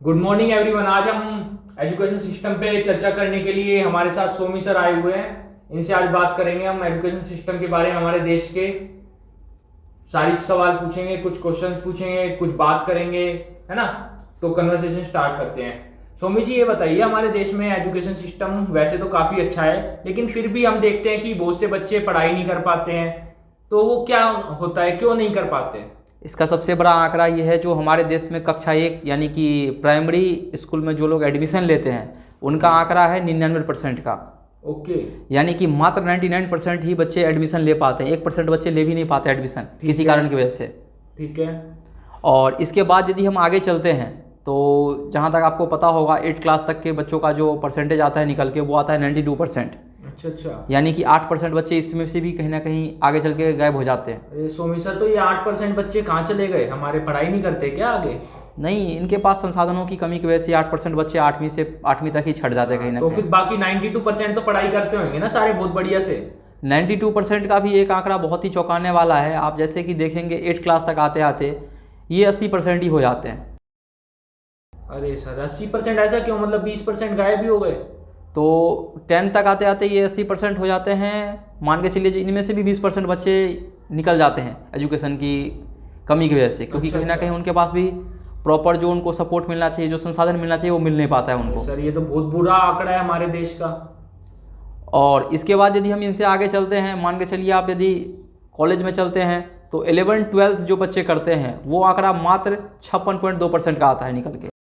Good morning everyone. आज हम education system पे चर्चा करने के लिए हमारे साथ सोमी सर आए हुए हैं। इनसे आज बात करेंगे हम एजुकेशन सिस्टम के बारे में, हमारे देश के सारी सवाल पूछेंगे, कुछ क्वेश्चंस पूछेंगे, कुछ बात करेंगे, है ना। तो कन्वर्सेशन स्टार्ट करते हैं। सोमी जी ये बताइए, हमारे देश में एजुकेशन सिस्टम वैसे तो काफ़ी अच्छा है, लेकिन फिर भी हम देखते हैं कि बहुत से बच्चे पढ़ाई नहीं कर पाते हैं। तो वो क्या होता है, क्यों नहीं कर पाते? इसका सबसे बड़ा आंकड़ा ये है, जो हमारे देश में कक्षा 1 यानी कि प्राइमरी स्कूल में जो लोग एडमिशन लेते हैं उनका आंकड़ा है 99% का। ओके। यानी कि मात्र 99% ही बच्चे एडमिशन ले पाते हैं, 1% बच्चे ले भी नहीं पाते एडमिशन किसी कारण की वजह से। ठीक है। और इसके बाद यदि हम आगे चलते हैं तो जहाँ तक आपको पता होगा 8 क्लास तक के बच्चों का जो परसेंटेज आता है निकल के, वो आता है 92%। अच्छा। यानी कि 8% बच्चे इसमें से भी कहीं ना कहीं आगे चल के गायब हो जाते हैं। अरे सोमी सर, तो ये 8% बच्चे कहाँ चले गए? हमारे पढ़ाई नहीं करते क्या आगे? नहीं, इनके पास संसाधनों की कमी की वजह से 8% बच्चे 8वीं तक ही छट जाते हैं कहीं ना तो कहीं। फिर बाकी 92% तो पढ़ाई करते होंगे ना सारे, बहुत बढ़िया से। 92% का भी एक आंकड़ा बहुत ही चौंकाने वाला है। आप जैसे कि देखेंगे 8 क्लास तक आते आते ये 80% ही हो जाते हैं। अरे सर 80% ऐसा क्यों? मतलब 20% गायब भी हो गए? तो 10 तक आते आते ये 80% हो जाते हैं। मान के चलिए इनमें से भी 20% बच्चे निकल जाते हैं एजुकेशन की कमी की वजह से, क्योंकि कहीं ना कहीं उनके पास भी प्रॉपर जो उनको सपोर्ट मिलना चाहिए, जो संसाधन मिलना चाहिए, वो मिल नहीं पाता है उनको। सर ये तो बहुत बुरा आंकड़ा है हमारे देश का। और इसके बाद यदि हम इनसे आगे चलते हैं, मान के चलिए आप यदि कॉलेज में चलते हैं तो 11th-12th जो बच्चे करते हैं वो आंकड़ा मात्र 56.2% का आता है निकल के।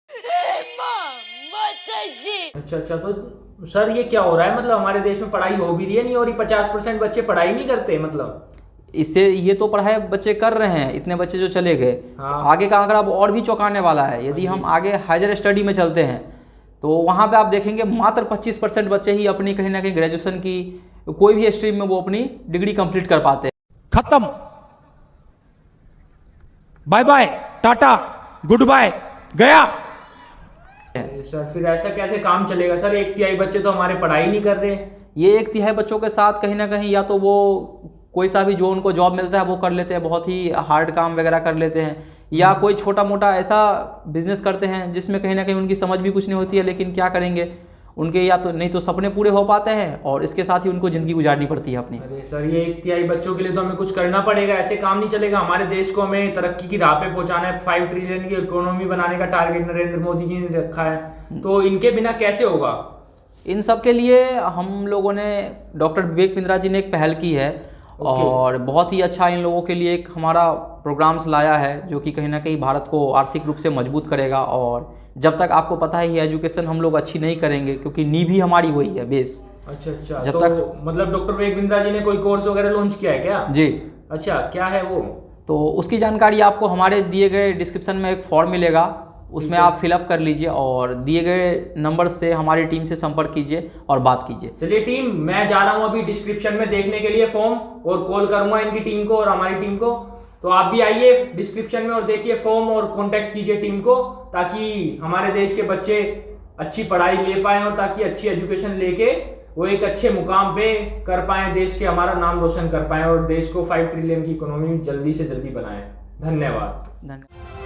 अच्छा, तो सर ये क्या हो रहा है? मतलब हमारे देश में पढ़ाई हो भी रही है, नहीं हो रही? 50% बच्चे पढ़ाई नहीं करते मतलब? इससे ये तो पढ़ाई बच्चे कर रहे हैं, इतने बच्चे जो चले गए। हाँ। आगे का आंकड़ा और भी चौंकाने वाला है। यदि हम आगे हायर स्टडी में चलते हैं तो वहाँ पे आप देखेंगे मात्र 25% बच्चे ही अपनी कहीं ना कहीं ग्रेजुएशन की कोई भी स्ट्रीम में वो अपनी डिग्री कंप्लीट कर पाते हैं। खत्म, bye bye, tata, goodbye, गया। सर फिर ऐसा कैसे काम चलेगा सर? 1/3 बच्चे तो हमारे पढ़ाई नहीं कर रहे। ये 1/3 बच्चों के साथ कहीं ना कहीं या तो वो कोई सा भी जो उनको जॉब मिलता है वो कर लेते हैं, बहुत ही हार्ड काम वगैरह कर लेते हैं, या कोई छोटा मोटा ऐसा बिजनेस करते हैं जिसमें कहीं ना कहीं उनकी समझ भी कुछ नहीं होती है, लेकिन क्या करेंगे, उनके या तो नहीं तो सपने पूरे हो पाते हैं और इसके साथ ही उनको ज़िंदगी गुजारनी पड़ती है अपनी। अरे सर ये 1/3 बच्चों के लिए तो हमें कुछ करना पड़ेगा, ऐसे काम नहीं चलेगा। हमारे देश को हमें तरक्की की राह पे पहुंचाना है, 5 ट्रिलियन की इकोनॉमी बनाने का टारगेट नरेंद्र मोदी जी ने रखा है, तो इनके बिना कैसे होगा? इन सब के लिए हम लोगों ने, डॉक्टर विवेक बिंद्रा जी ने एक पहल की है और बहुत ही अच्छा इन लोगों के लिए एक हमारा प्रोग्राम्स लाया है जो कि कहीं ना कहीं भारत को आर्थिक रूप से मजबूत करेगा। और जब तक आपको पता है ये एजुकेशन हम लोग अच्छी नहीं करेंगे, क्योंकि नींव ही हमारी वही है, बेस। अच्छा, जब तो तक मतलब डॉक्टर विवेक बिंद्रा जी ने कोई कोर्स वगैरह लॉन्च किया है क्या? जी। अच्छा, क्या है वो? तो उसकी जानकारी आपको हमारे दिए गए डिस्क्रिप्शन में एक फॉर्म मिलेगा, उसमें आप फिलअप कर लीजिए और दिए गए नंबर से हमारी टीम से संपर्क कीजिए और बात कीजिए। चलिए टीम, मैं जा रहा हूँ अभी डिस्क्रिप्शन में देखने के लिए फॉर्म, और कॉल करूंगा इनकी टीम को और हमारी टीम को। तो आप भी आइए डिस्क्रिप्शन में और देखिए फॉर्म और कांटेक्ट कीजिए टीम को, ताकि हमारे देश के बच्चे अच्छी पढ़ाई ले पाएं और ताकि अच्छी एजुकेशन लेके वो एक अच्छे मुकाम पे कर पाएं, देश के हमारा नाम रोशन कर पाएं और देश को 5 ट्रिलियन की इकोनॉमी जल्दी से जल्दी बनाएं। धन्यवाद।